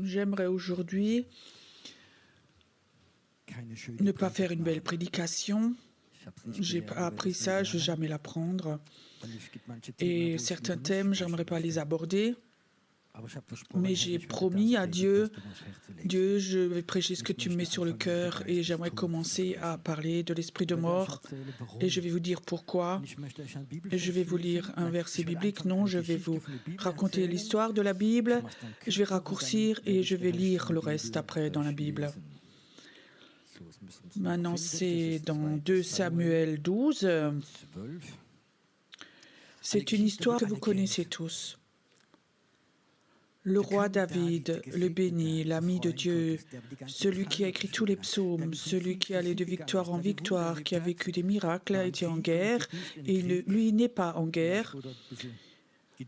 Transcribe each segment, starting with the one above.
J'aimerais aujourd'hui ne pas faire une belle prédication. J'ai pas appris ça, je ne vais jamais l'apprendre. Et certains thèmes, j'aimerais pas les aborder. Mais j'ai promis à Dieu, je vais prêcher ce que tu me mets sur le cœur et j'aimerais commencer à parler de l'esprit de mort et je vais vous dire pourquoi. Et je vais vous lire un verset biblique. Non, je vais vous raconter l'histoire de la Bible. Je vais raccourcir et je vais lire le reste après dans la Bible. Maintenant, c'est dans 2 Samuel 12. C'est une histoire que vous connaissez tous. Le roi David, le béni, l'ami de Dieu, celui qui a écrit tous les psaumes, celui qui allait de victoire en victoire, qui a vécu des miracles, a été en guerre, et lui n'est pas en guerre.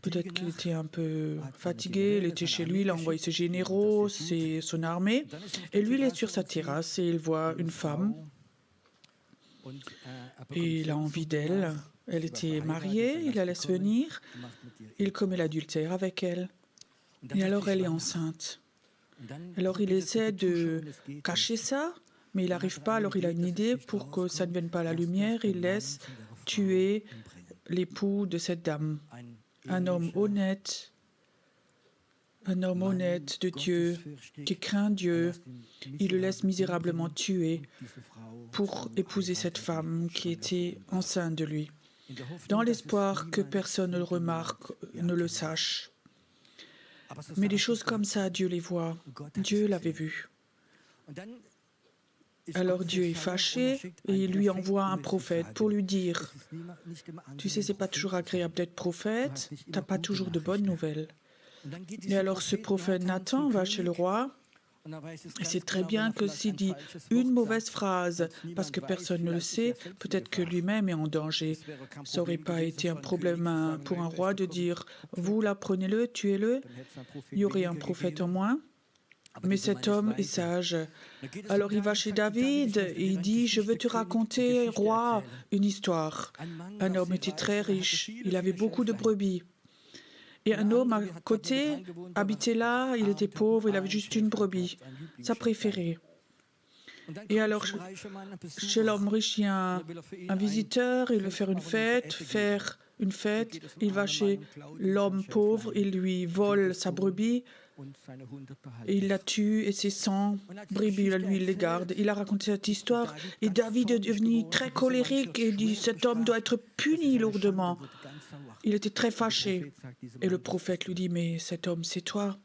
Peut-être qu'il était un peu fatigué, il était chez lui, il a envoyé ses généraux, son armée, et lui il est sur sa terrasse et il voit une femme, et il a envie d'elle. Elle était mariée, il la laisse venir, il commet l'adultère avec elle. Et alors elle est enceinte. Alors il essaie de cacher ça, mais il n'arrive pas. Alors il a une idée pour que ça ne vienne pas à la lumière. Il laisse tuer l'époux de cette dame. Un homme honnête de Dieu, qui craint Dieu. Il le laisse misérablement tuer pour épouser cette femme qui était enceinte de lui, dans l'espoir que personne ne le remarque, ne le sache. Mais des choses comme ça, Dieu les voit. Dieu l'avait vu. Alors Dieu est fâché et il lui envoie un prophète pour lui dire « Tu sais, c'est pas toujours agréable d'être prophète, t'as pas toujours de bonnes nouvelles. » Et alors ce prophète Nathan va chez le roi. Et c'est très bien que s'il dit une mauvaise phrase, parce que personne ne le sait, peut-être que lui-même est en danger. Ça n'aurait pas été un problème pour un roi de dire « Vous là, prenez-le, tuez-le ». Il y aurait un prophète en moins. Mais cet homme est sage. Alors il va chez David et il dit « Je veux te raconter, roi, une histoire ». Un homme était très riche, il avait beaucoup de brebis. Et un homme à côté habitait là, il était pauvre, il avait juste une brebis, sa préférée. Et alors, chez l'homme riche, il y a un visiteur, il veut faire une fête, il va chez l'homme pauvre, il lui vole sa brebis, et il la tue, et ses 100 brebis, lui, il les garde. Il a raconté cette histoire, et David est devenu très colérique, et dit, cet homme doit être puni lourdement. Il était très fâché. Et le prophète lui dit, mais cet homme, c'est toi.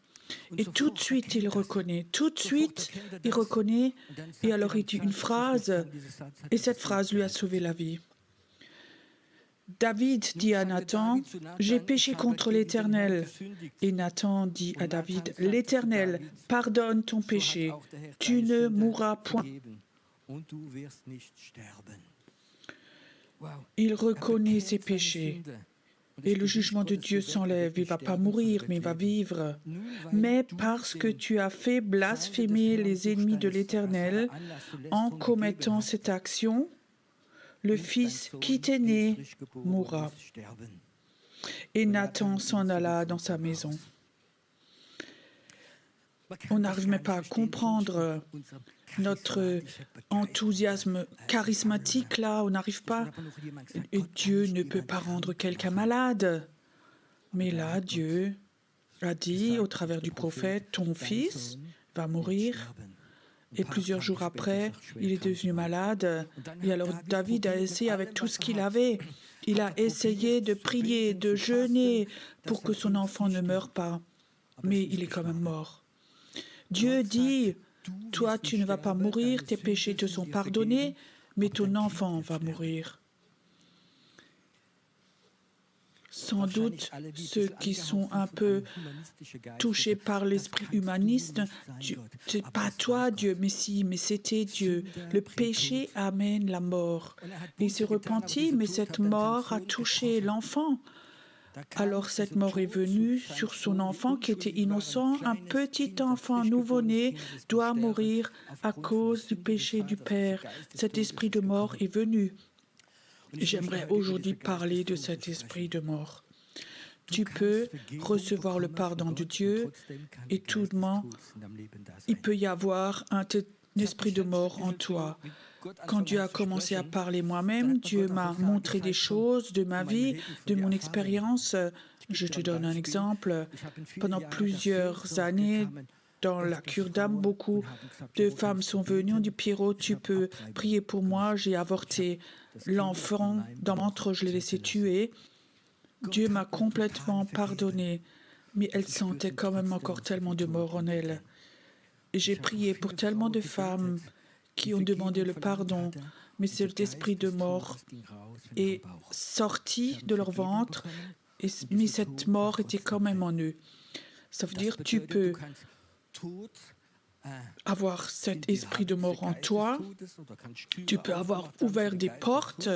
Et tout de suite, il reconnaît. Tout de suite, il reconnaît. Et alors, il dit une phrase. Et cette phrase lui a sauvé la vie. David dit à Nathan, « J'ai péché contre l'Éternel. » Et Nathan dit à David, « L'Éternel pardonne ton péché. Tu ne mourras point. » Il reconnaît ses péchés. Et le jugement de Dieu s'enlève. Il ne va pas mourir, mais il va vivre. Mais parce que tu as fait blasphémer les ennemis de l'Éternel en commettant cette action, le fils qui t'est né mourra. Et Nathan s'en alla dans sa maison. On n'arrive même pas à comprendre notre enthousiasme charismatique là, on n'arrive pas. Et Dieu ne peut pas rendre quelqu'un malade. Mais là, Dieu a dit au travers du prophète, ton fils va mourir. Et plusieurs jours après, il est devenu malade. Et alors David a essayé avec tout ce qu'il avait. Il a essayé de prier, de jeûner pour que son enfant ne meure pas. Mais il est quand même mort. Dieu dit, toi tu ne vas pas mourir, tes péchés te sont pardonnés, mais ton enfant va mourir. Sans doute, ceux qui sont un peu touchés par l'esprit humaniste, c'est pas toi Dieu, mais si, mais c'était Dieu. Le péché amène la mort. Il s'est repenti, mais cette mort a touché l'enfant. Alors cette mort est venue sur son enfant qui était innocent. Un petit enfant nouveau-né doit mourir à cause du péché du Père. Cet esprit de mort est venu. J'aimerais aujourd'hui parler de cet esprit de mort. Tu peux recevoir le pardon de Dieu et tout de même, il peut y avoir un esprit de mort en toi. Quand Dieu a commencé à parler moi-même, Dieu m'a montré des choses de ma vie, de mon expérience. Je te donne un exemple. Pendant plusieurs années, dans la cure d'âme, beaucoup de femmes sont venues, ont dit « Pierrot, tu peux prier pour moi, j'ai avorté l'enfant dans mon ventre, je l'ai laissé tuer. » Dieu m'a complètement pardonné, mais elle sentait quand même encore tellement de mort en elle. J'ai prié pour tellement de femmes qui ont demandé le pardon, mais cet esprit de mort est sorti de leur ventre, mais cette mort était quand même en eux. Ça veut dire que tu peux avoir cet esprit de mort en toi, tu peux avoir ouvert des portes,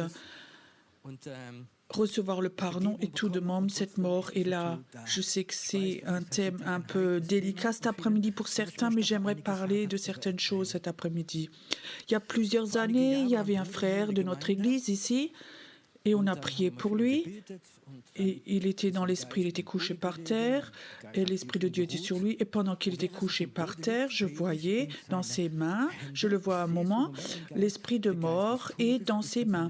recevoir le pardon et tout de même, cette mort est là. Je sais que c'est un thème un peu délicat cet après-midi pour certains, mais j'aimerais parler de certaines choses cet après-midi. Il y a plusieurs années, il y avait un frère de notre église ici et on a prié pour lui. Et il était dans l'esprit, il était couché par terre et l'esprit de Dieu était sur lui. Et pendant qu'il était couché par terre, je voyais dans ses mains, je le vois à un moment, l'esprit de mort est dans ses mains.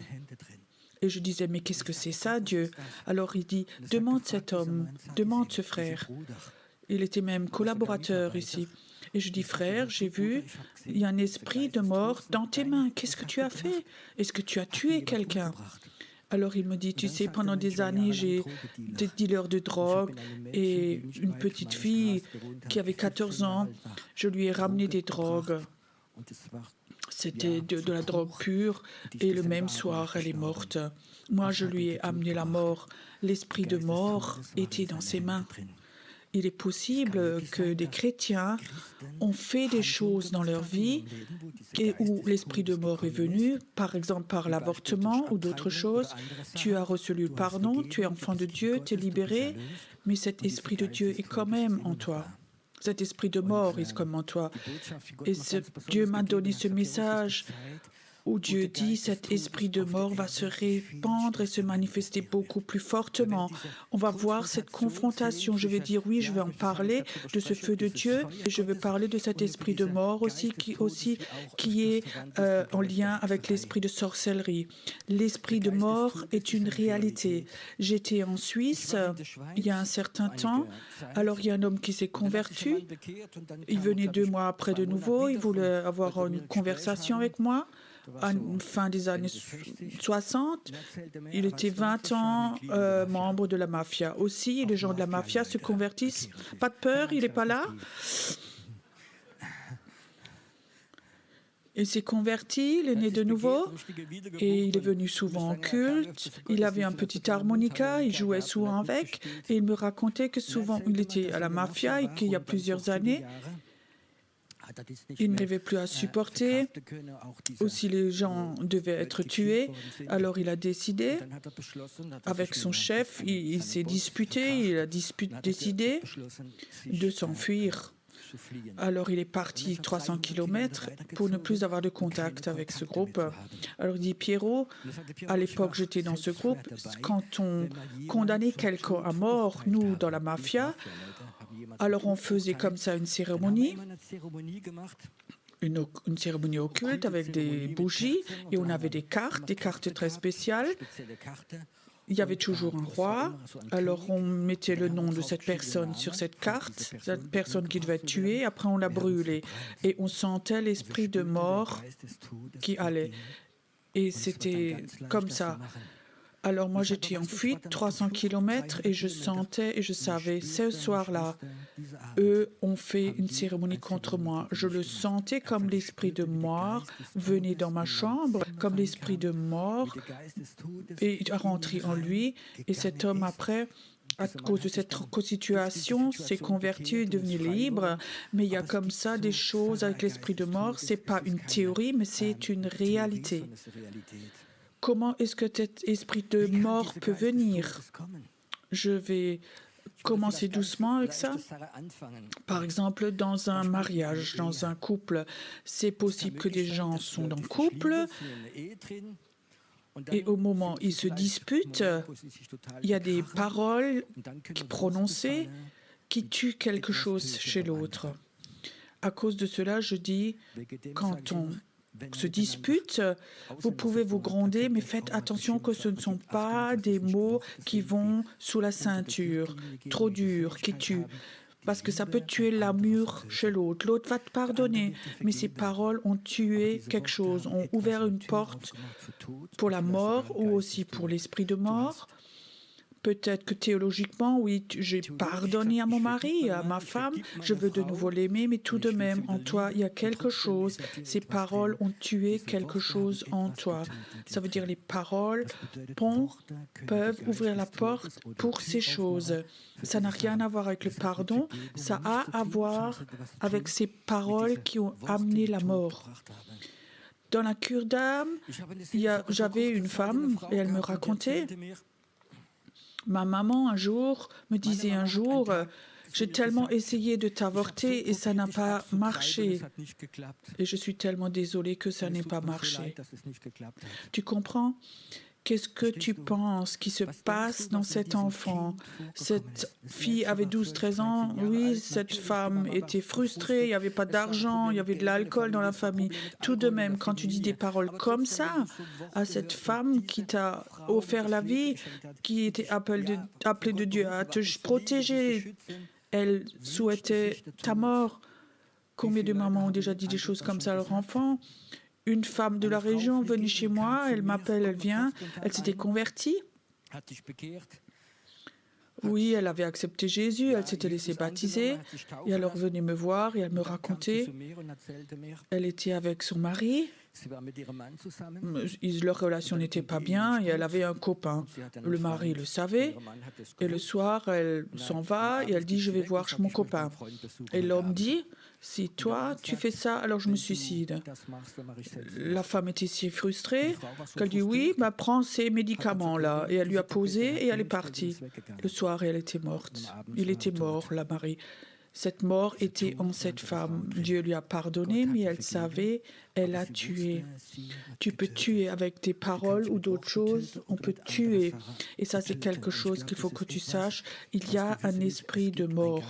Et je disais, mais qu'est-ce que c'est ça, Dieu? Alors il dit, demande cet homme, demande ce frère. Il était même collaborateur ici. Et je dis, frère, j'ai vu, il y a un esprit de mort dans tes mains. Qu'est-ce que tu as fait? Est-ce que tu as tué quelqu'un? Alors il me dit, tu sais, pendant des années, j'ai des dealers de drogue et une petite fille qui avait 14 ans, je lui ai ramené des drogues. C'était de la drogue pure et le même soir, elle est morte. Moi, je lui ai amené la mort. L'esprit de mort était dans ses mains. Il est possible que des chrétiens ont fait des choses dans leur vie et où l'esprit de mort est venu, par exemple par l'avortement ou d'autres choses. Tu as reçu le pardon, tu es enfant de Dieu, tu es libéré, mais cet esprit de Dieu est quand même en toi. Cet esprit de mort est comme en toi. Et Dieu m'a donné ce message où Dieu dit cet esprit de mort va se répandre et se manifester beaucoup plus fortement. On va voir cette confrontation. Je vais dire oui, je vais en parler de ce feu de Dieu et je vais parler de cet esprit de mort aussi qui est en lien avec l'esprit de sorcellerie. L'esprit de mort est une réalité. J'étais en Suisse il y a un certain temps. Alors il y a un homme qui s'est converti. Il venait 2 mois après de nouveau. Il voulait avoir une conversation avec moi. À la fin des années 60, il était 20 ans membre de la mafia. Aussi, les gens de la mafia se convertissent. Pas de peur, il n'est pas là. Il s'est converti, il est né de nouveau et il est venu souvent en culte. Il avait un petit harmonica, il jouait souvent avec et il me racontait que souvent il était à la mafia et qu'il y a plusieurs années, il n'arrivait plus à supporter. Aussi, les gens devaient être tués. Alors, il a décidé, avec son chef, il s'est disputé, il a décidé de s'enfuir. Alors, il est parti 300 km pour ne plus avoir de contact avec ce groupe. Alors, il dit, Pierrot, à l'époque, j'étais dans ce groupe. Quand on condamnait quelqu'un à mort, nous, dans la mafia, alors on faisait comme ça une cérémonie occulte avec des bougies et on avait des cartes très spéciales. Il y avait toujours un roi, alors on mettait le nom de cette personne sur cette carte, cette personne qui devait être tuée, après on la brûlait et on sentait l'esprit de mort qui allait. Et c'était comme ça. Alors moi j'étais en fuite, 300 km, et je sentais et je savais, ce soir-là, eux ont fait une cérémonie contre moi. Je le sentais comme l'esprit de mort venait dans ma chambre, comme l'esprit de mort est rentré en lui. Et cet homme après, à cause de cette situation, s'est converti et devenu libre. Mais il y a comme ça des choses avec l'esprit de mort. C'est pas une théorie, mais c'est une réalité. Comment est-ce que cet esprit de mort peut venir? Je vais commencer doucement avec ça. Par exemple, dans un mariage, dans un couple, c'est possible que des gens sont en couple et au moment où ils se disputent, il y a des paroles prononcées qui tuent quelque chose chez l'autre. À cause de cela, je dis, quand on se dispute, vous pouvez vous gronder, mais faites attention que ce ne sont pas des mots qui vont sous la ceinture, trop durs, qui tuent. Parce que ça peut tuer l'amour chez l'autre. L'autre va te pardonner, mais ces paroles ont tué quelque chose, ont ouvert une porte pour la mort ou aussi pour l'esprit de mort. Peut-être que théologiquement, oui, j'ai pardonné à mon mari, à ma femme, je veux de nouveau l'aimer, mais tout de même, en toi, il y a quelque chose. Ces paroles ont tué quelque chose en toi. Ça veut dire les paroles peuvent ouvrir la porte pour ces choses. Ça n'a rien à voir avec le pardon, ça a à voir avec ces paroles qui ont amené la mort. Dans la cure d'âme, j'avais une femme et elle me racontait. Ma maman, un jour, me disait j'ai tellement essayé de t'avorter et ça n'a pas marché. Et je suis tellement désolée que ça n'ait pas marché. Tu comprends? Qu'est-ce que tu penses qui se passe dans cet enfant? Cette fille avait 12-13 ans. Oui, cette femme était frustrée, il n'y avait pas d'argent, il y avait de l'alcool dans la famille. Tout de même, quand tu dis des paroles comme ça à cette femme qui t'a offert la vie, qui était appelée de Dieu à te protéger, elle souhaitait ta mort. Combien de mamans ont déjà dit des choses comme ça à leur enfant? Une femme de la région venue chez moi, elle m'appelle, elle vient, elle s'était convertie. Oui, elle avait accepté Jésus, elle s'était laissée baptiser, et elle revenait me voir et elle me racontait. Elle était avec son mari, leur relation n'était pas bien et elle avait un copain. Le mari le savait et le soir, elle s'en va et elle dit « je vais voir mon copain ». Et l'homme dit « si toi, tu fais ça, alors je me suicide ». La femme était si frustrée qu'elle dit « oui, prends ces médicaments-là ». Et elle lui a posé et elle est partie. Le soir, elle était morte. Il était mort, la mari. Cette mort était en cette femme. Dieu lui a pardonné, mais elle savait, elle a tué. Tu peux tuer avec des paroles ou d'autres choses, on peut tuer. Et ça, c'est quelque chose qu'il faut que tu saches. Il y a un esprit de mort.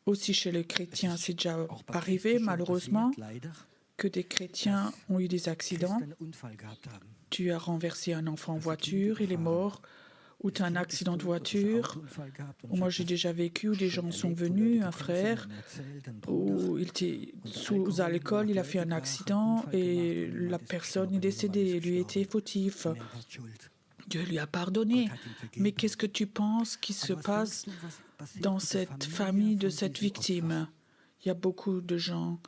Aussi chez les chrétiens, c'est déjà arrivé, malheureusement, que des chrétiens ont eu des accidents. Tu as renversé un enfant en voiture, il est mort. Ou tu as un accident de voiture. Moi, j'ai déjà vécu où des gens sont venus, un frère, où il était sous alcool, il a fait un accident et la personne est décédée, lui était fautif. Dieu lui a pardonné. Mais qu'est-ce que tu penses qui se passe dans cette famille de cette victime? Il y a beaucoup de gens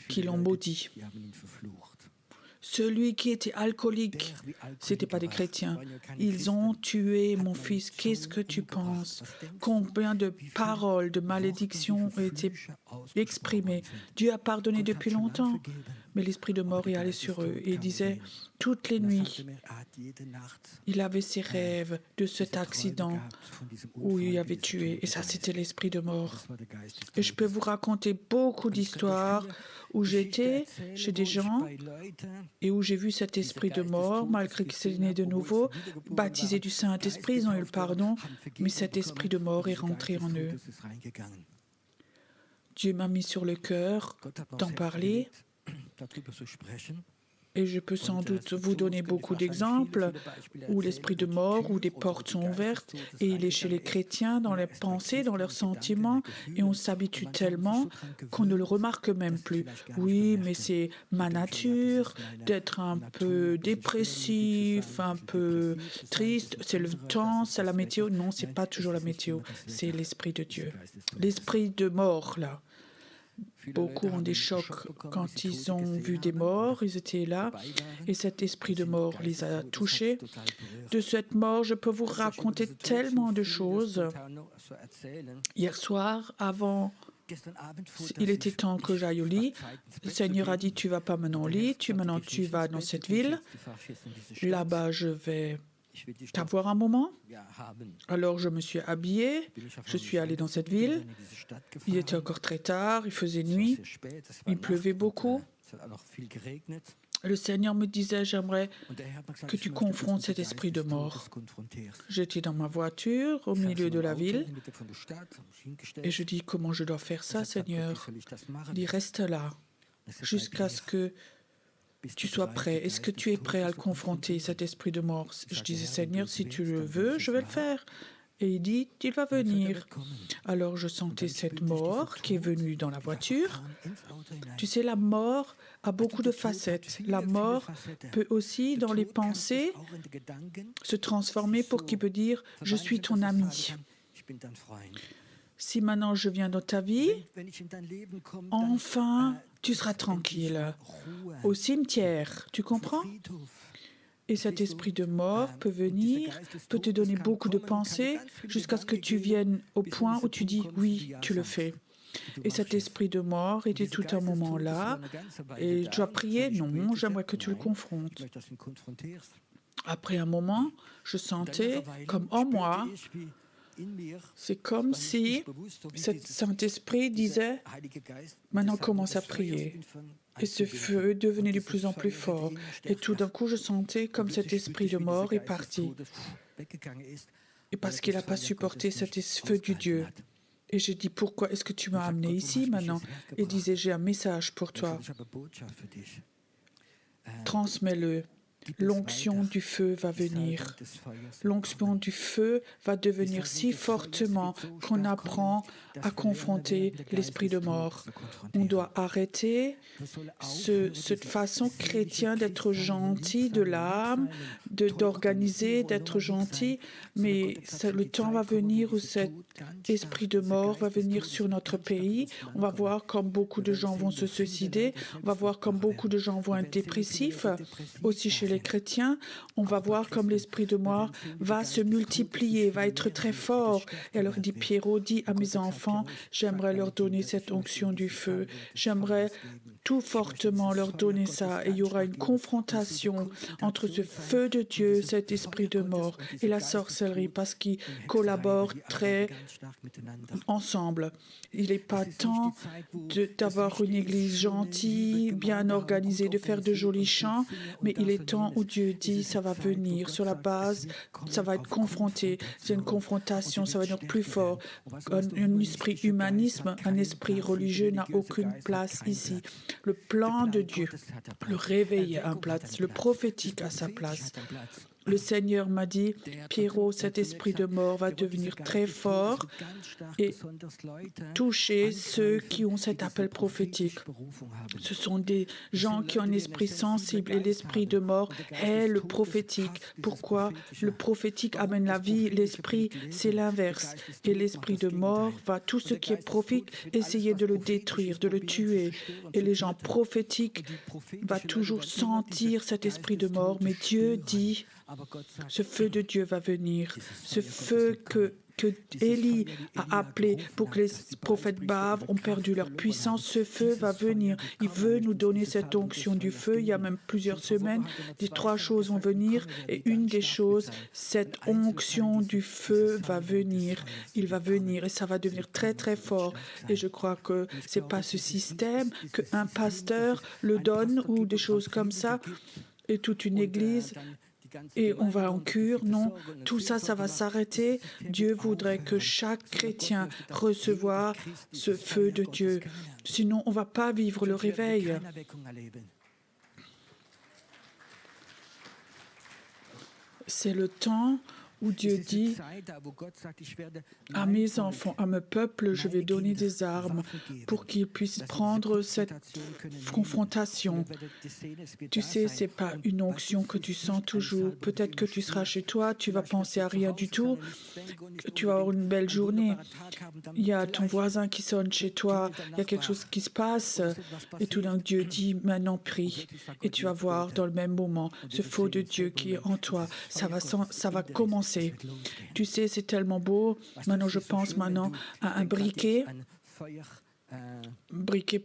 qui l'ont maudit. Celui qui était alcoolique, ce n'étaient pas des chrétiens. Ils ont tué mon fils. Qu'est-ce que tu penses? Combien de paroles, de malédictions ont été exprimées? Dieu a pardonné depuis longtemps, mais l'esprit de mort est allé sur eux et il disait toutes les nuits, il avait ses rêves de cet accident où il avait tué. Et ça, c'était l'esprit de mort. Et je peux vous raconter beaucoup d'histoires où j'étais chez des gens et où j'ai vu cet esprit de mort, malgré qu'il s'est né de nouveau, baptisé du Saint-Esprit, ils ont eu le pardon, mais cet esprit de mort est rentré en eux. Dieu m'a mis sur le cœur d'en parler. Et je peux sans doute vous donner beaucoup d'exemples où l'esprit de mort, où des portes sont ouvertes, et il est chez les chrétiens, dans leurs pensées, dans leurs sentiments, et on s'habitue tellement qu'on ne le remarque même plus. Oui, mais c'est ma nature d'être un peu dépressif, un peu triste, c'est le temps, c'est la météo. Non, c'est pas toujours la météo, c'est l'esprit de Dieu. L'esprit de mort, là. Beaucoup ont des chocs quand ils ont vu des morts, ils étaient là, et cet esprit de mort les a touchés. De cette mort, je peux vous raconter tellement de choses. Hier soir, avant, il était temps que j'aille au lit. Le Seigneur a dit, tu vas pas maintenant au lit, maintenant tu vas dans cette ville. Là-bas, je vais t'avoir un moment. Alors je me suis habillée, je suis allée dans cette ville. Il était encore très tard, il faisait nuit, il pleuvait beaucoup. Le Seigneur me disait, j'aimerais que tu confrontes cet esprit de mort. J'étais dans ma voiture au milieu de la ville et je dis, comment je dois faire ça, Seigneur? Il dit, reste là jusqu'à ce que tu sois prêt. Est-ce que tu es prêt à le confronter, cet esprit de mort? Je disais, Seigneur, si tu le veux, je vais le faire. Et il dit, il va venir. Alors je sentais cette mort qui est venue dans la voiture. Tu sais, la mort a beaucoup de facettes. La mort peut aussi, dans les pensées, se transformer pour qu'il peut dire, je suis ton ami. Si maintenant je viens dans ta vie, enfin, tu seras tranquille. Au cimetière, tu comprends? Et cet esprit de mort peut venir, peut te donner beaucoup de pensées, jusqu'à ce que tu viennes au point où tu dis « oui, tu le fais ». Et cet esprit de mort était tout un moment là, et je dois prier, non, j'aimerais que tu le confrontes. Après un moment, je sentais comme en moi, c'est comme si cet Saint-Esprit disait « maintenant commence à prier ». Et ce feu devenait de plus en plus fort. Et tout d'un coup, je sentais comme cet esprit de mort est parti. Et parce qu'il n'a pas supporté cet feu du Dieu. Et j'ai dit, pourquoi est-ce que tu m'as amené ici maintenant? Et il disait, j'ai un message pour toi. Transmets-le. L'onction du feu va venir. L'onction du feu va devenir si fortement qu'on apprend à confronter l'esprit de mort. On doit arrêter cette façon chrétienne d'être gentil de l'âme, d'organiser, d'être gentil, mais le temps va venir où cet esprit de mort va venir sur notre pays. On va voir comme beaucoup de gens vont se suicider, on va voir comme beaucoup de gens vont être dépressifs, aussi chez les chrétiens, on va voir comme l'esprit de mort va se multiplier, va être très fort. Et alors dit Pierrot, dit à mes enfants, j'aimerais leur donner cette onction du feu, j'aimerais tout fortement leur donner ça, et il y aura une confrontation entre ce feu de Dieu, cet esprit de mort, et la sorcellerie, parce qu'ils collaborent très ensemble. Il n'est pas temps d'avoir une église gentille, bien organisée, de faire de jolis chants, mais il est temps où Dieu dit ça va venir sur la base, ça va être confronté, c'est une confrontation, ça va être plus fort. Un esprit humanisme, un esprit religieux n'a aucune place ici. Le plan de Dieu, le réveil a une place, le prophétique a sa place. Le Seigneur m'a dit, Pierrot, cet esprit de mort va devenir très fort et toucher ceux qui ont cet appel prophétique. Ce sont des gens qui ont un esprit sensible et l'esprit de mort est le prophétique. Pourquoi? Le prophétique amène la vie, l'esprit, c'est l'inverse. Et l'esprit de mort va, tout ce qui est prophétique, essayer de le détruire, de le tuer. Et les gens prophétiques vont toujours sentir cet esprit de mort, mais Dieu dit, ce feu de Dieu va venir, ce feu que Élie a appelé pour que les prophètes Baal ont perdu leur puissance, ce feu va venir. Il veut nous donner cette onction du feu. Il y a même plusieurs semaines, les 3 choses vont venir et une des choses, cette onction du feu va venir. Il va venir et ça va devenir très très fort. Et je crois que c'est pas ce système qu'un pasteur le donne ou des choses comme ça et toute une église. Et on va en cure, non, tout ça, ça va s'arrêter. Dieu voudrait que chaque chrétien reçoive ce feu de Dieu. Sinon, on ne va pas vivre le réveil. C'est le temps où Dieu dit à mes enfants, à mon peuple, je vais donner des armes pour qu'ils puissent prendre cette confrontation. Tu sais, ce n'est pas une onction que tu sens toujours. Peut-être que tu seras chez toi, tu vas penser à rien du tout, tu vas avoir une belle journée. Il y a ton voisin qui sonne chez toi, il y a quelque chose qui se passe, et tout d'un coup Dieu dit, maintenant prie. Et tu vas voir dans le même moment ce feu de Dieu qui est en toi. Ça va commencer. Tu sais, c'est tellement beau. Maintenant, je pense à un briquet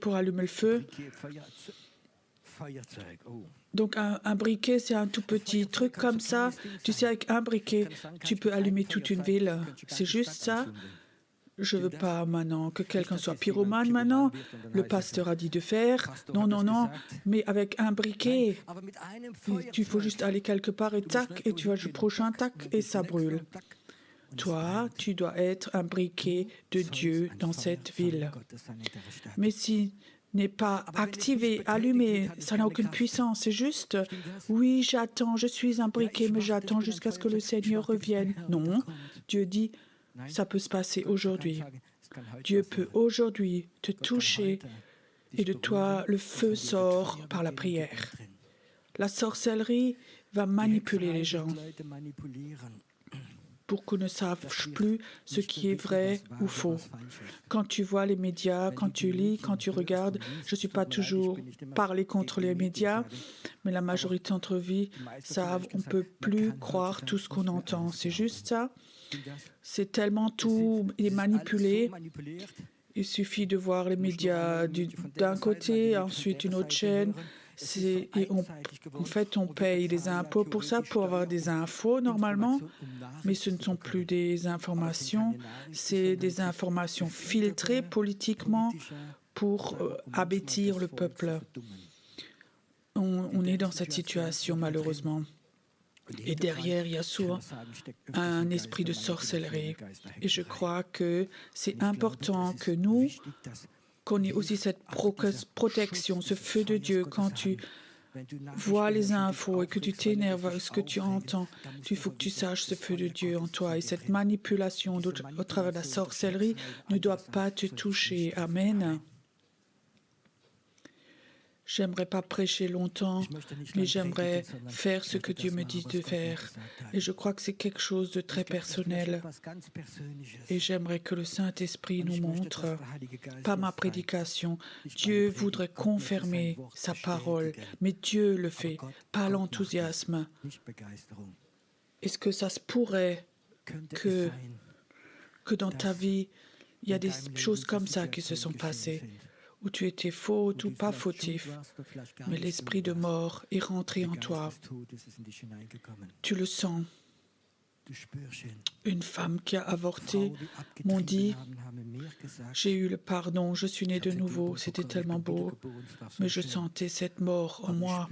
pour allumer le feu. Donc, un briquet, c'est un tout petit truc comme ça. Tu sais, avec un briquet, tu peux allumer toute une ville. C'est juste ça. Je ne veux pas maintenant que quelqu'un soit pyromane maintenant. Le pasteur a dit de faire. Non, non, non. Mais avec un briquet, il faut juste aller quelque part et tac, et tu vas le prochain tac, et ça brûle. Toi, tu dois être un briquet de Dieu dans cette ville. Mais si n'est pas activé, allumé, ça n'a aucune puissance. C'est juste, oui, j'attends, je suis un briquet, mais j'attends jusqu'à ce que le Seigneur revienne. Non, Dieu dit, ça peut se passer aujourd'hui. Dieu peut aujourd'hui te toucher et de toi, le feu sort par la prière. La sorcellerie va manipuler les gens pour qu'on ne sache plus ce qui est vrai ou faux. Quand tu vois les médias, quand tu lis, quand tu regardes, je ne suis pas toujours parlé contre les médias, mais la majorité d'entre vous savent, on ne peut plus croire tout ce qu'on entend. C'est juste ça. C'est tellement tout est manipulé. Il suffit de voir les médias d'un côté, ensuite une autre chaîne. En fait, on paye des impôts pour ça, pour avoir des infos normalement, mais ce ne sont plus des informations, c'est des informations filtrées politiquement pour abêtir le peuple. On est dans cette situation malheureusement. Et derrière, il y a souvent un esprit de sorcellerie. Et je crois que c'est important que nous, qu'on ait aussi cette protection, ce feu de Dieu. Quand tu vois les infos et que tu t'énerves à ce que tu entends, il faut que tu saches ce feu de Dieu en toi. Et cette manipulation au travers de la sorcellerie ne doit pas te toucher. Amen. J'aimerais pas prêcher longtemps, mais j'aimerais faire ce que Dieu me dit de faire. Et je crois que c'est quelque chose de très personnel. Et j'aimerais que le Saint-Esprit nous montre, pas ma prédication. Dieu voudrait confirmer sa parole, mais Dieu le fait, pas l'enthousiasme. Est-ce que ça se pourrait que dans ta vie, il y a des choses comme ça qui se sont passées, où tu étais faute ou pas fautif, mais l'esprit de mort est rentré en toi. Tu le sens. Une femme qui a avorté m'ont dit, j'ai eu le pardon, je suis née de nouveau, c'était tellement beau, mais je sentais cette mort en moi.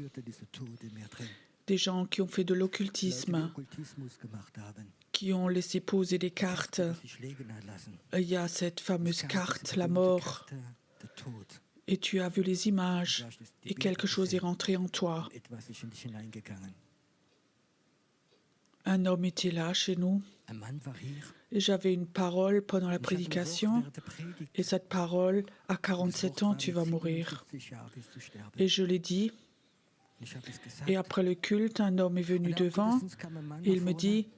Des gens qui ont fait de l'occultisme, qui ont laissé poser des cartes. Il y a cette fameuse carte, la mort. Et tu as vu les images et quelque chose est rentré en toi. Un homme était là chez nous et j'avais une parole pendant la prédication et cette parole, à 47 ans, tu vas mourir. Et je l'ai dit. Et après le culte, un homme est venu devant et il me dit,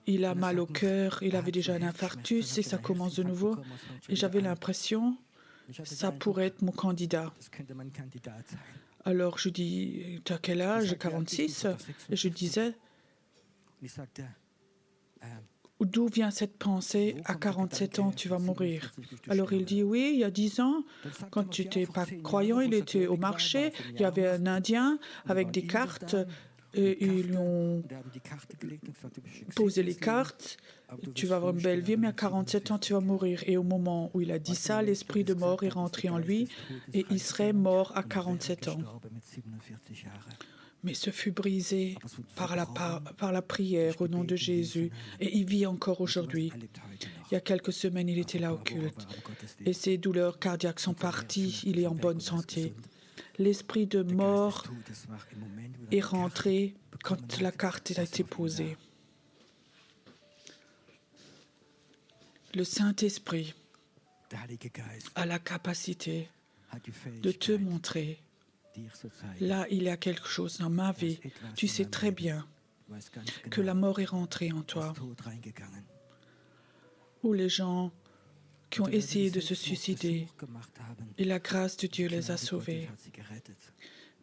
il a mal au cœur, il avait déjà un infarctus et ça commence de nouveau. Et j'avais l'impression ça pourrait être mon candidat. Alors je dis, tu as quel âge? 46. Et je disais, d'où vient cette pensée, à 47 ans, tu vas mourir? Alors il dit, oui, il y a 10 ans, quand tu n'étais pas croyant, il était au marché, il y avait un Indien avec des cartes, et ils lui ont posé les cartes. Tu vas avoir une belle vie, mais à 47 ans, tu vas mourir. Et au moment où il a dit ça, l'esprit de mort est rentré en lui et il serait mort à 47 ans. Mais ce fut brisé par la prière au nom de Jésus et il vit encore aujourd'hui. Il y a quelques semaines, il était là au culte et ses douleurs cardiaques sont parties, il est en bonne santé. L'esprit de mort est rentré quand la carte a été posée. Le Saint-Esprit a la capacité de te montrer, là, il y a quelque chose dans ma vie. Tu sais très bien que la mort est rentrée en toi. Ou les gens qui ont essayé de se suicider, et la grâce de Dieu les a sauvés.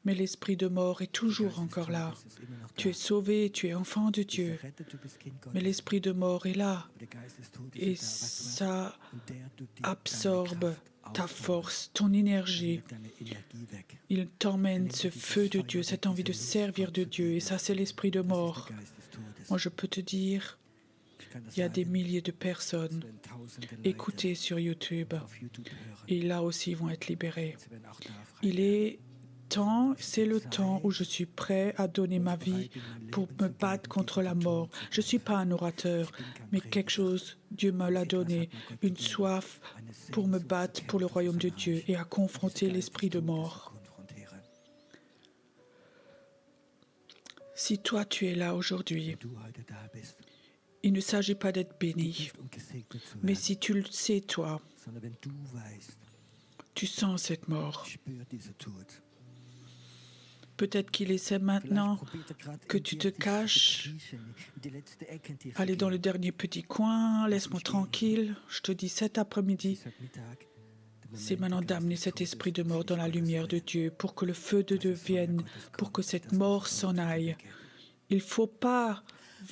Mais l'esprit de mort est toujours encore là. Tu es sauvé, tu es enfant de Dieu. Mais l'esprit de mort est là. Et ça absorbe ta force, ton énergie. Il t'emmène ce feu de Dieu, cette envie de servir de Dieu. Et ça, c'est l'esprit de mort. Moi, je peux te dire, il y a des milliers de personnes écoutées sur YouTube. Et là aussi, ils vont être libérés. Il est temps, c'est le temps où je suis prêt à donner ma vie pour me battre contre la mort. Je ne suis pas un orateur, mais quelque chose, Dieu me l'a donné, une soif pour me battre pour le royaume de Dieu et à confronter l'esprit de mort. Si toi tu es là aujourd'hui, il ne s'agit pas d'être béni, mais si tu le sais toi, tu sens cette mort. Peut-être qu'il essaie maintenant que tu te caches. Allez dans le dernier petit coin, laisse-moi tranquille. Je te dis cet après-midi, c'est maintenant d'amener cet esprit de mort dans la lumière de Dieu pour que le feu de Dieu vienne, pour que cette mort s'en aille. Il ne faut pas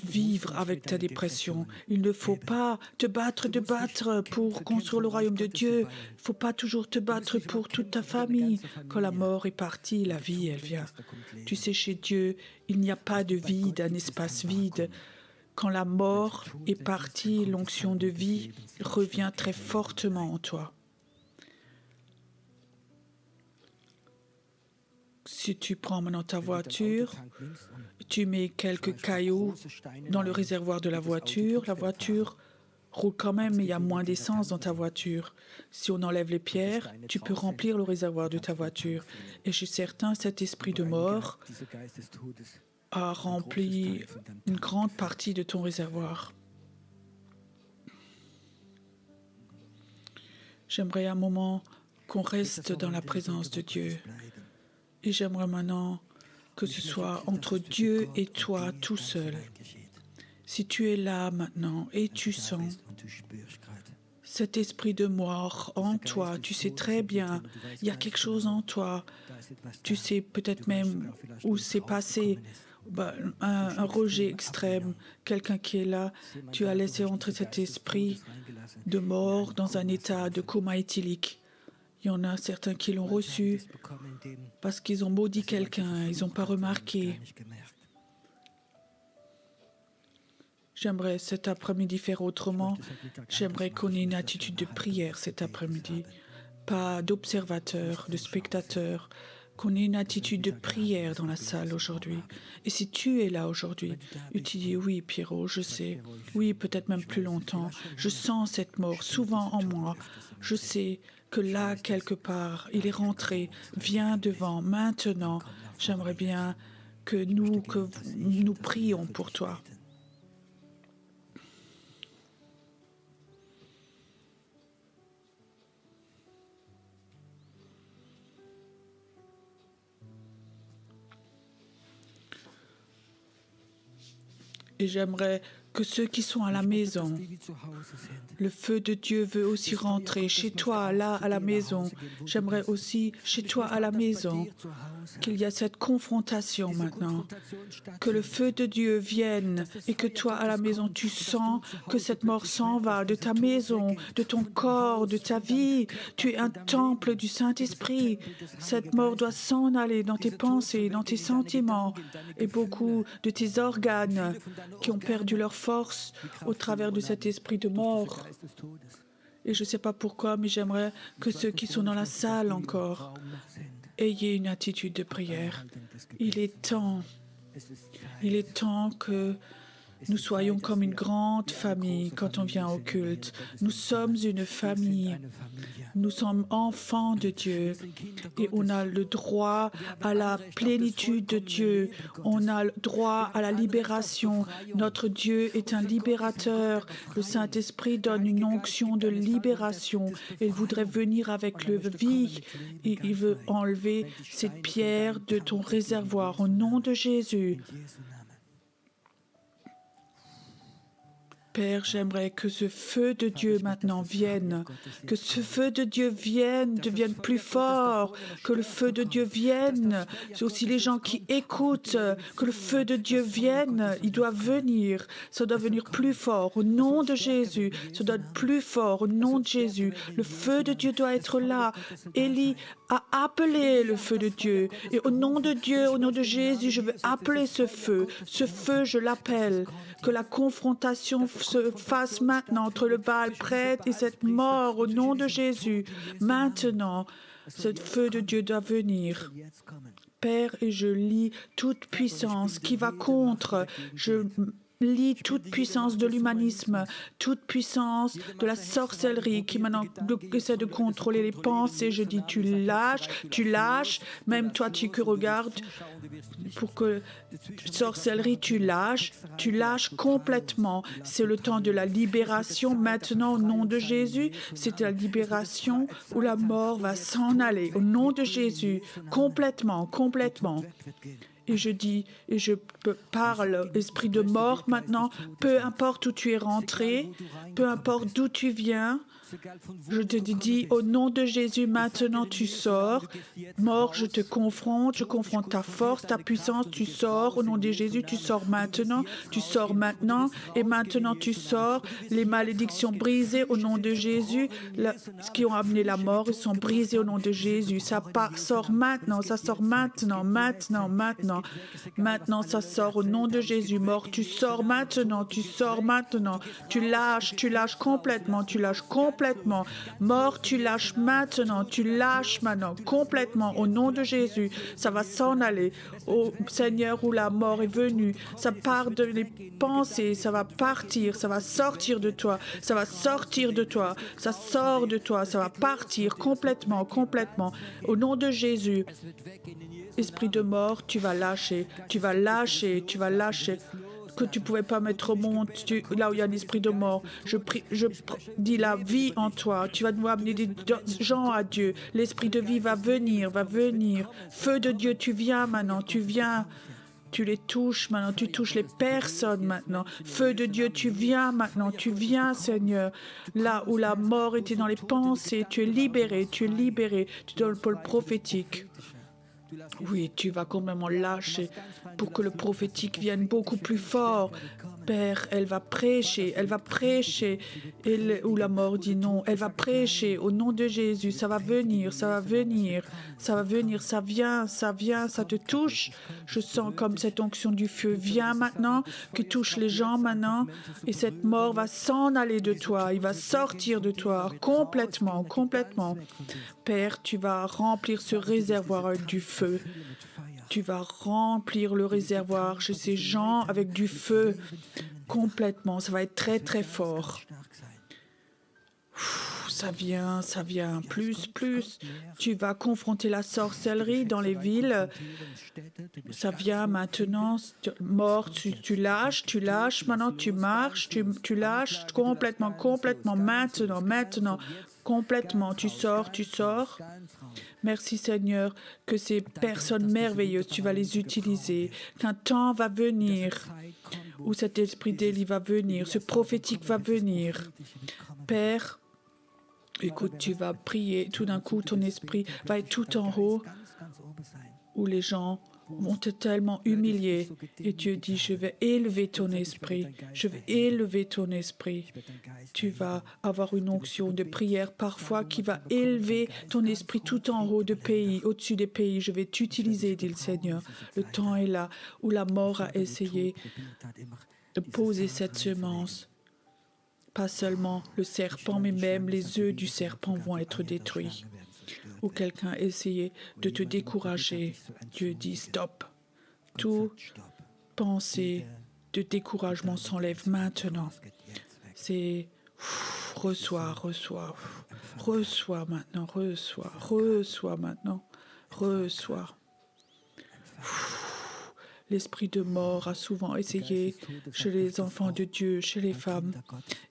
vivre avec ta dépression. Il ne faut pas te battre pour construire le royaume de Dieu. Il ne faut pas toujours te battre pour toute ta famille. Quand la mort est partie, la vie, elle vient. Tu sais, chez Dieu, il n'y a pas de vide, un espace vide. Quand la mort est partie, l'onction de vie revient très fortement en toi. Si tu prends maintenant ta voiture, tu mets quelques cailloux dans le réservoir de la voiture roule quand même, mais il y a moins d'essence dans ta voiture. Si on enlève les pierres, tu peux remplir le réservoir de ta voiture. Et je suis certain, cet esprit de mort a rempli une grande partie de ton réservoir. J'aimerais un moment qu'on reste dans la présence de Dieu. Et j'aimerais maintenant que ce soit entre Dieu et toi tout seul. Si tu es là maintenant et tu sens cet esprit de mort en toi, tu sais très bien, il y a quelque chose en toi. Tu sais peut-être même où c'est passé, un rejet extrême, quelqu'un qui est là, tu as laissé entrer cet esprit de mort dans un état de coma éthylique. Il y en a certains qui l'ont reçu parce qu'ils ont maudit quelqu'un, ils n'ont pas remarqué. J'aimerais cet après-midi faire autrement. J'aimerais qu'on ait une attitude de prière cet après-midi, pas d'observateur, de spectateur, qu'on ait une attitude de prière dans la salle aujourd'hui. Et si tu es là aujourd'hui, et tu dis oui, Pierrot, je sais, oui, peut-être même plus longtemps, je sens cette mort souvent en moi, je sais que là, quelque part, il est rentré, viens devant, maintenant, j'aimerais bien que nous prions pour toi. Et j'aimerais que ceux qui sont à la maison, le feu de Dieu veut aussi rentrer chez toi, là, à la maison. J'aimerais aussi, chez toi, à la maison, qu'il y a cette confrontation maintenant. Que le feu de Dieu vienne et que toi, à la maison, tu sens que cette mort s'en va de ta maison, de ton corps, de ta vie. Tu es un temple du Saint-Esprit. Cette mort doit s'en aller dans tes pensées, dans tes sentiments et beaucoup de tes organes qui ont perdu leur force au travers de cet esprit de mort. Et je ne sais pas pourquoi, mais j'aimerais que ceux qui sont dans la salle encore ayez une attitude de prière. Il est temps que nous soyons comme une grande famille quand on vient au culte. Nous sommes une famille. Nous sommes enfants de Dieu et on a le droit à la plénitude de Dieu. On a le droit à la libération. Notre Dieu est un libérateur. Le Saint-Esprit donne une onction de libération. Il voudrait venir avec le vie et il veut enlever cette pierre de ton réservoir au nom de Jésus. Père, j'aimerais que ce feu de Dieu maintenant vienne, que ce feu de Dieu devienne plus fort, que le feu de Dieu vienne. C'est aussi les gens qui écoutent, que le feu de Dieu vienne, il doit venir, ça doit venir plus fort au nom de Jésus, ça doit être plus fort au nom de Jésus. Le feu de Dieu doit être là. Élie a appelé le feu de Dieu et au nom de Dieu, au nom de Jésus, je veux appeler ce feu, je l'appelle, que la confrontation se fasse maintenant entre le Baal prêtre et cette mort au nom de Jésus. Maintenant, ce feu de Dieu doit venir. Père, et je lis toute puissance qui va contre. Je lis toute puissance de l'humanisme, toute puissance de la sorcellerie qui maintenant essaie de contrôler les pensées. Je dis tu lâches, même toi tu que regardes pour que sorcellerie tu lâches complètement. C'est le temps de la libération maintenant au nom de Jésus. C'est la libération où la mort va s'en aller au nom de Jésus, complètement. Et je dis, et je parle, esprit de mort maintenant, peu importe où tu es rentré, peu importe d'où tu viens, je te dis, au nom de Jésus, maintenant tu sors. Mort, je confronte ta force, ta puissance, tu sors. Au nom de Jésus, tu sors maintenant, et maintenant tu sors. Les malédictions brisées au nom de Jésus, ce qui ont amené la mort, ils sont brisés au nom de Jésus. Ça sort maintenant, ça sort maintenant. Maintenant, ça sort au nom de Jésus. Mort, tu sors maintenant. Tu lâches complètement. Mort, tu lâches maintenant, complètement, au nom de Jésus. Ça va s'en aller. Au Seigneur, où la mort est venue, ça part de les pensées, ça va partir, ça va sortir de toi, ça sort de toi, ça va partir complètement. Au nom de Jésus. Esprit de mort, tu vas lâcher. Que tu ne pouvais pas mettre au monde, là où il y a un esprit de mort. Je dis la vie en toi. Tu vas nous amener des gens à Dieu. L'esprit de vie va venir. Feu de Dieu, tu viens maintenant, tu les touches maintenant, tu touches les personnes maintenant. Feu de Dieu, tu viens maintenant, Seigneur. Là où la mort était dans les pensées, tu es libéré. Tu donnes le pôle prophétique. Oui, tu vas complètement lâcher pour que le prophétique vienne beaucoup plus fort. Père, elle va prêcher, où la mort dit non, elle va prêcher au nom de Jésus, ça va venir, ça vient, ça te touche. Je sens comme cette onction du feu vient maintenant, qui touche les gens maintenant, et cette mort va s'en aller de toi, il va sortir de toi complètement. Père, tu vas remplir ce réservoir avec du feu. Tu vas remplir le réservoir chez ces gens avec du feu complètement. Ça va être très fort. Ça vient, plus. Tu vas confronter la sorcellerie dans les villes. Ça vient maintenant. Mort, tu lâches. Maintenant, tu marches. Tu lâches complètement. Maintenant. Complètement. Tu sors. Merci Seigneur que ces personnes merveilleuses, tu vas les utiliser. Qu'un temps va venir où cet esprit d'Élie va venir, ce prophétique va venir. Père, écoute, tu vas prier. Tout d'un coup, ton esprit va être tout en haut où les gens vont te tellement humilier. Et Dieu dit, je vais élever ton esprit. Tu vas avoir une onction de prière parfois qui va élever ton esprit tout en haut de pays, au-dessus des pays. Je vais t'utiliser, dit le Seigneur. Le temps est là où la mort a essayé de poser cette semence. Pas seulement le serpent, mais même les œufs du serpent vont être détruits. Ou quelqu'un essayait de te décourager. Dieu dit stop. Tout pensée de découragement s'enlève maintenant. C'est reçois, reçois, reçois maintenant, reçois maintenant, reçois. L'esprit de mort a souvent essayé chez les enfants de Dieu, chez les femmes,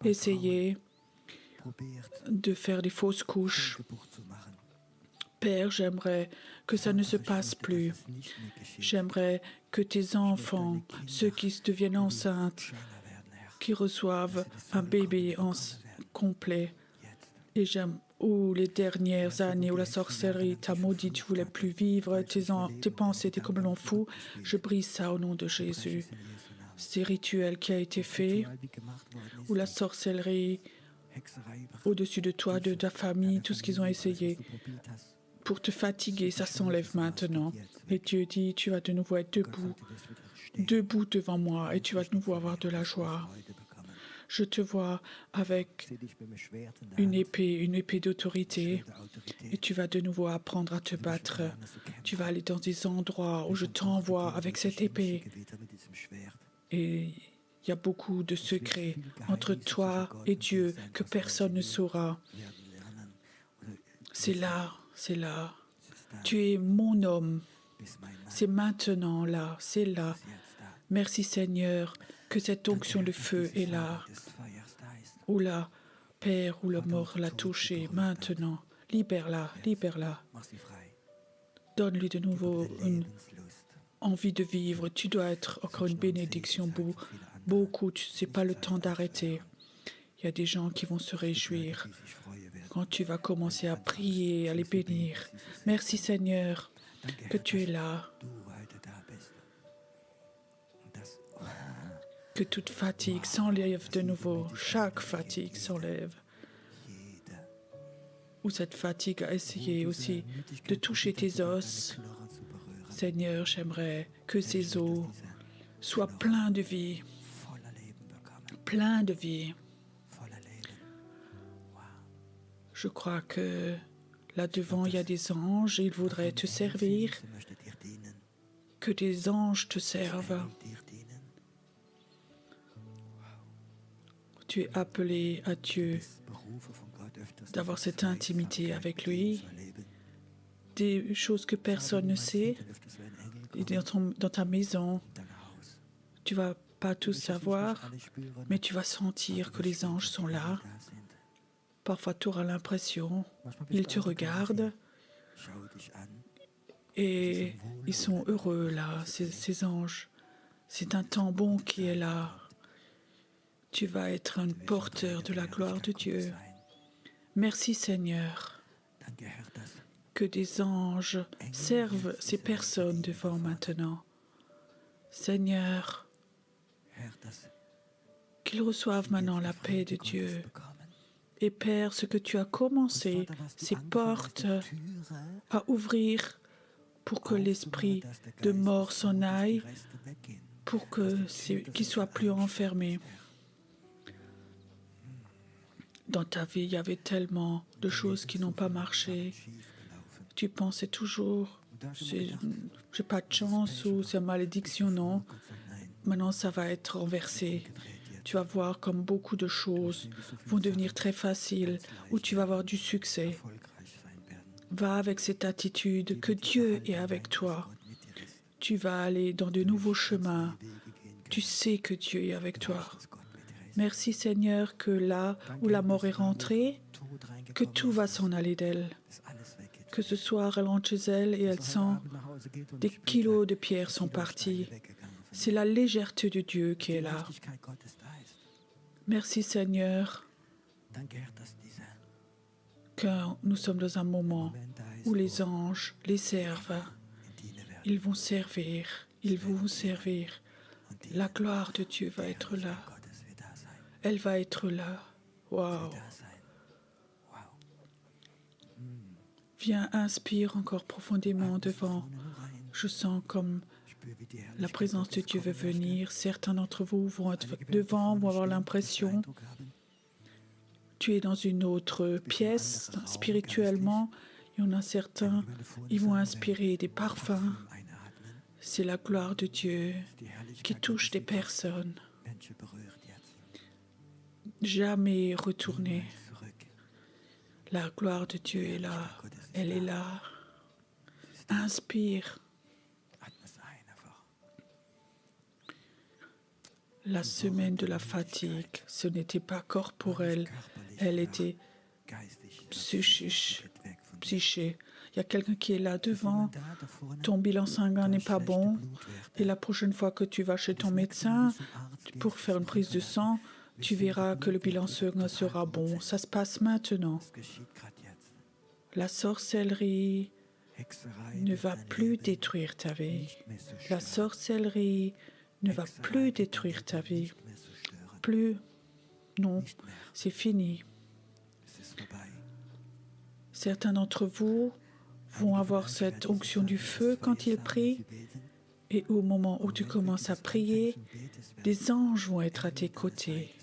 essayé de faire des fausses couches. Père, j'aimerais que ça ne se passe plus. J'aimerais que tes enfants, ceux qui deviennent enceintes, qui reçoivent un bébé complet, et ou les dernières années où la sorcellerie t'a maudit, tu voulais plus vivre, tes pensées étaient complètement fous, je brise ça au nom de Jésus. Ces rituels qui a été fait, où la sorcellerie au-dessus de toi, de ta famille, tout ce qu'ils ont essayé pour te fatiguer, ça s'enlève maintenant. Et Dieu dit, tu vas de nouveau être debout devant moi, et tu vas de nouveau avoir de la joie. Je te vois avec une épée d'autorité, et tu vas de nouveau apprendre à te battre. Tu vas aller dans des endroits où je t'envoie avec cette épée. Et il y a beaucoup de secrets entre toi et Dieu que personne ne saura. C'est là, c'est là. Tu es mon homme. C'est maintenant là, c'est là. Merci Seigneur que cette onction de feu est là. Où la Père, où la mort l'a touché, maintenant. Libère-la, libère-la. Donne-lui de nouveau une envie de vivre. Tu dois être encore une bénédiction. Beaucoup, ce n'est pas le temps d'arrêter. Il y a des gens qui vont se réjouir quand tu vas commencer à prier, à les bénir. Merci Seigneur que tu es là. Que toute fatigue s'enlève de nouveau. Chaque fatigue s'enlève. Où cette fatigue a essayé aussi de toucher tes os. Seigneur, j'aimerais que ces os soient pleins de vie. Pleins de vie. Je crois que là devant, il y a des anges et ils voudraient te servir. Que des anges te servent. Tu es appelé à Dieu d'avoir cette intimité avec lui, des choses que personne ne sait. Et dans ta maison, tu vas pas tout savoir, mais tu vas sentir que les anges sont là. Parfois, tu auras l'impression, ils te regardent et ils sont heureux là, ces anges. C'est un temps bon qui est là. Tu vas être un porteur de la gloire de Dieu. Merci Seigneur que des anges servent ces personnes devant maintenant. Seigneur, qu'ils reçoivent maintenant la paix de Dieu. Et Père, ce que tu as commencé, ces portes à ouvrir pour que l'esprit de mort s'en aille, pour qu'il ne soit plus enfermé. Dans ta vie, il y avait tellement de choses qui n'ont pas marché. Tu pensais toujours, j'ai pas de chance ou c'est une malédiction, non. Maintenant, ça va être renversé. Tu vas voir comme beaucoup de choses vont devenir très faciles, où tu vas avoir du succès. Va avec cette attitude que Dieu est avec toi. Tu vas aller dans de nouveaux chemins. Tu sais que Dieu est avec toi. Merci Seigneur que là où la mort est rentrée, que tout va s'en aller d'elle. Que ce soir, elle rentre chez elle et elle sent des kilos de pierres sont partis. C'est la légèreté de Dieu qui est là. Merci Seigneur que nous sommes dans un moment où les anges les servent. Ils vont servir. Ils vont servir. La gloire de Dieu va être là. Elle va être là. Waouh. Viens, inspire encore profondément devant. Je sens comme la présence de Dieu veut venir. Certains d'entre vous vont être devant, vont avoir l'impression tu es dans une autre pièce spirituellement. Il y en a certains, ils vont inspirer des parfums. C'est la gloire de Dieu qui touche des personnes. Jamais retourner. La gloire de Dieu est là. Elle est là. Inspire. La semaine de la fatigue, ce n'était pas corporel, elle était psychique. Il y a quelqu'un qui est là devant, ton bilan sanguin n'est pas bon, et la prochaine fois que tu vas chez ton médecin pour faire une prise de sang, tu verras que le bilan sanguin sera bon. Ça se passe maintenant. La sorcellerie ne va plus détruire ta vie. La sorcellerie ne va plus détruire ta vie. Plus. Non, c'est fini. Certains d'entre vous vont avoir cette onction du feu quand ils prient. Et au moment où tu commences à prier, des anges vont être à tes côtés.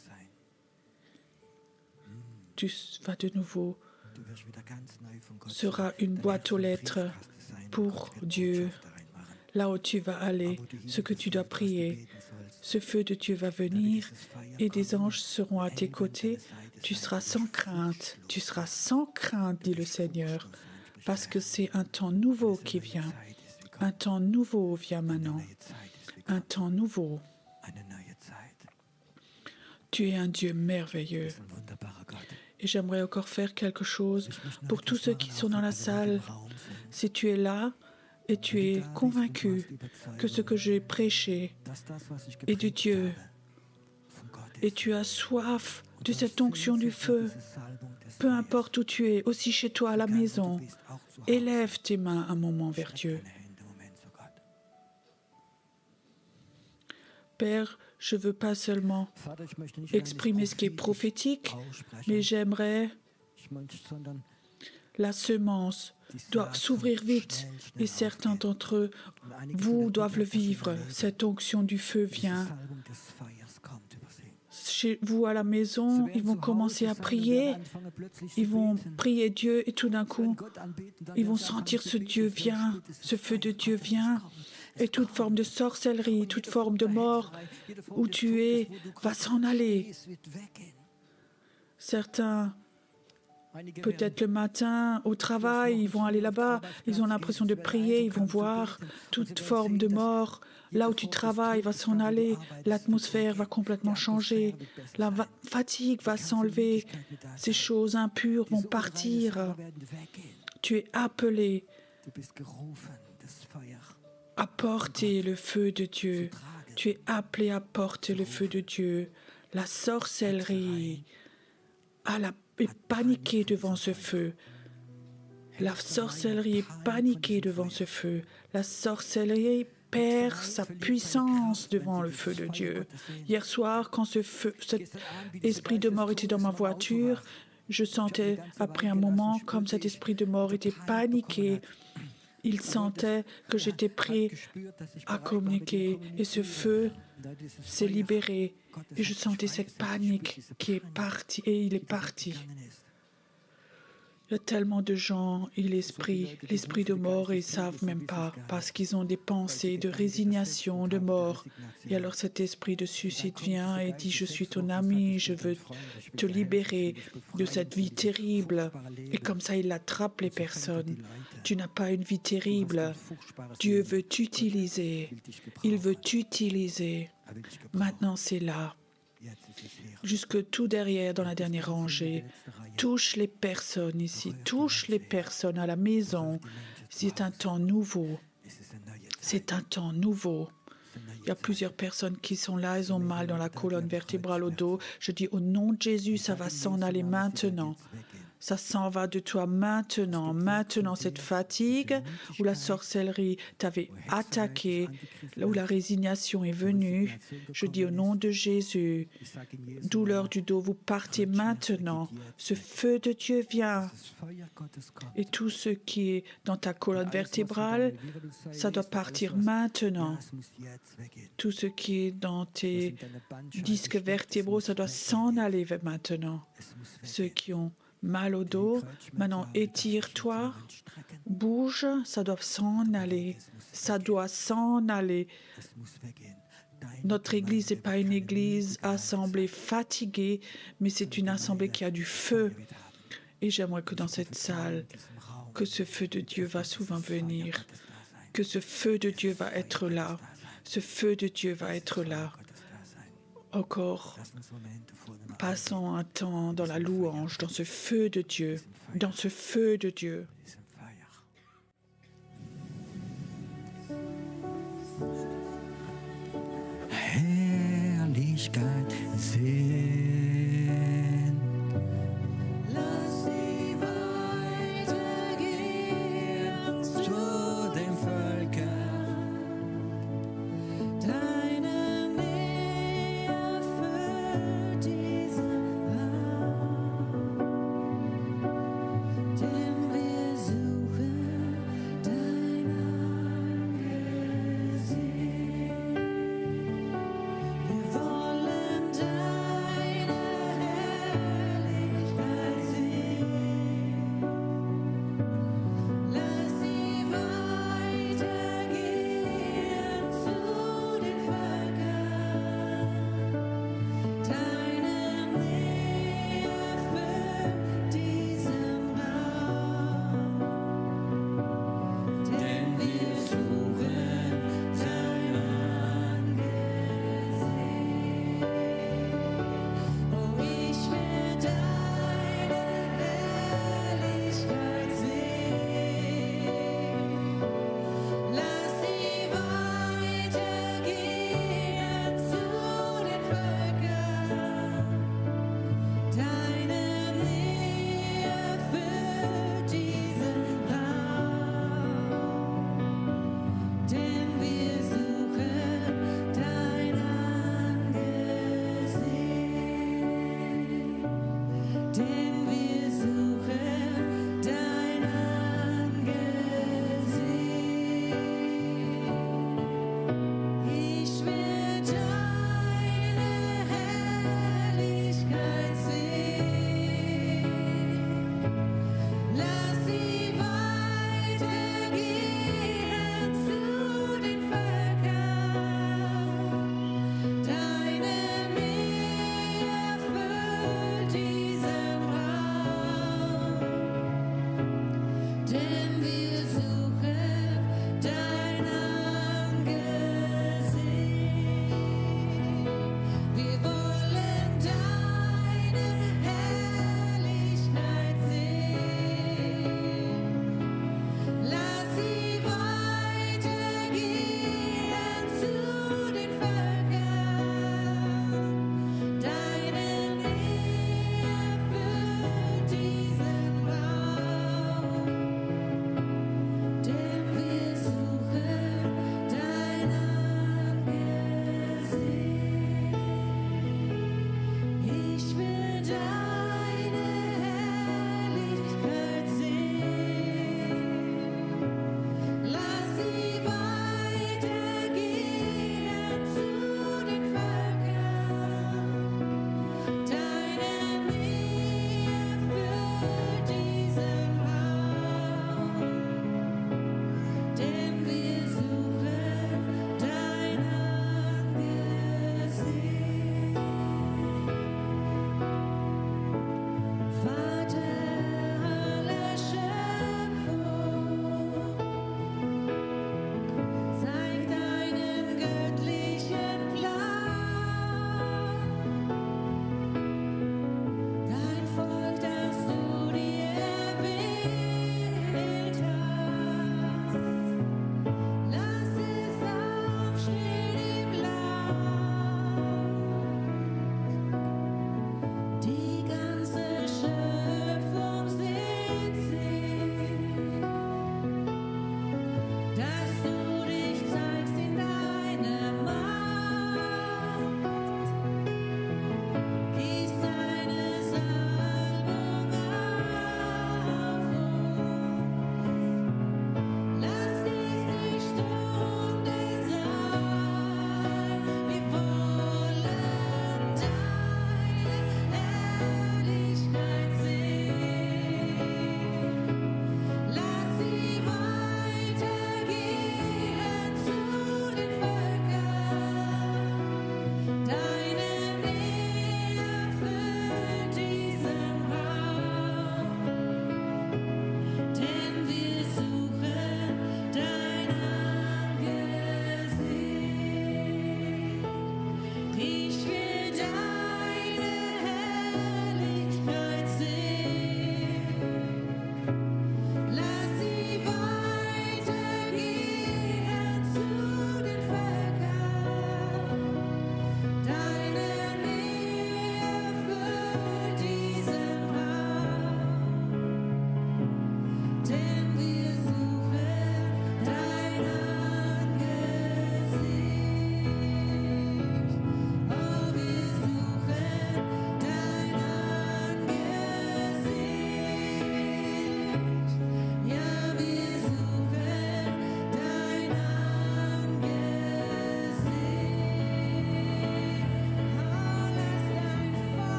Tu vas de nouveau, sera une boîte aux lettres pour Dieu. Là où tu vas aller, ce que tu dois prier, ce feu de Dieu va venir et des anges seront à tes côtés. Tu seras sans crainte, dit le Seigneur, parce que c'est un temps nouveau qui vient. Un temps nouveau vient maintenant. Un temps nouveau. Tu es un Dieu merveilleux. Et j'aimerais encore faire quelque chose pour tous ceux qui sont dans la salle. Si tu es là et tu es convaincu que ce que j'ai prêché est de Dieu, et tu as soif de cette onction du feu, peu importe où tu es, aussi chez toi à la maison, élève tes mains un moment vers Dieu. Père, je ne veux pas seulement exprimer ce qui est prophétique, mais j'aimerais la semence doit s'ouvrir vite et certains d'entre vous doivent le vivre. Cette onction du feu vient. Chez vous à la maison, ils vont commencer à prier, ils vont prier Dieu et tout d'un coup, ils vont sentir ce Dieu vient, ce feu de Dieu vient. Et toute forme de sorcellerie, toute forme de mort où tu es, va s'en aller. Certains, peut-être le matin, au travail, ils vont aller là-bas, ils ont l'impression de prier, ils vont voir toute forme de mort. Là où tu travailles va s'en aller, l'atmosphère va complètement changer, la fatigue va s'enlever, ces choses impures vont partir. Tu es appelé à porter le feu de Dieu. Tu es appelé à porter le feu de Dieu. La sorcellerie est paniquée devant ce feu. La sorcellerie est paniquée devant ce feu. La sorcellerie perd sa puissance devant le feu de Dieu. Hier soir, quand cet esprit de mort était dans ma voiture, je sentais, après un moment, comme cet esprit de mort était paniqué. Il sentait que j'étais prêt à communiquer et ce feu s'est libéré et je sentais cette panique qui est partie et il est parti. Il y a tellement de gens et l'esprit de mort, et ils ne savent même pas parce qu'ils ont des pensées de résignation, de mort. Et alors cet esprit de suicide vient et dit « Je suis ton ami, je veux te libérer de cette vie terrible. » Et comme ça, il attrape les personnes. Tu n'as pas une vie terrible. Dieu veut t'utiliser. Il veut t'utiliser. Maintenant, c'est là. Jusque tout derrière, dans la dernière rangée. Touche les personnes ici, touche les personnes à la maison. C'est un temps nouveau. C'est un temps nouveau. Il y a plusieurs personnes qui sont là, elles ont mal dans la colonne vertébrale, au dos. Je dis au nom de Jésus, ça va s'en aller maintenant. Ça s'en va de toi maintenant. Maintenant, cette fatigue où la sorcellerie t'avait attaqué, où la résignation est venue, je dis au nom de Jésus, douleur du dos, vous partez maintenant. Ce feu de Dieu vient. Et tout ce qui est dans ta colonne vertébrale, ça doit partir maintenant. Tout ce qui est dans tes disques vertébraux, ça doit s'en aller maintenant. Ceux qui ont mal au dos, maintenant étire-toi, bouge, ça doit s'en aller. Ça doit s'en aller. Notre Église n'est pas une Église assemblée fatiguée, mais c'est une assemblée qui a du feu. Et j'aimerais que dans cette salle, que ce feu de Dieu va souvent venir, que ce feu de Dieu va être là. Ce feu de Dieu va être là. Encore, passons un temps dans la louange, dans ce feu de Dieu, dans ce feu de Dieu. Herrlichkeit sehen. Lass sie weitergehen Zu den Völkern, deine Nähe erfüllt diesen Raum, denn wir suchen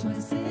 choisir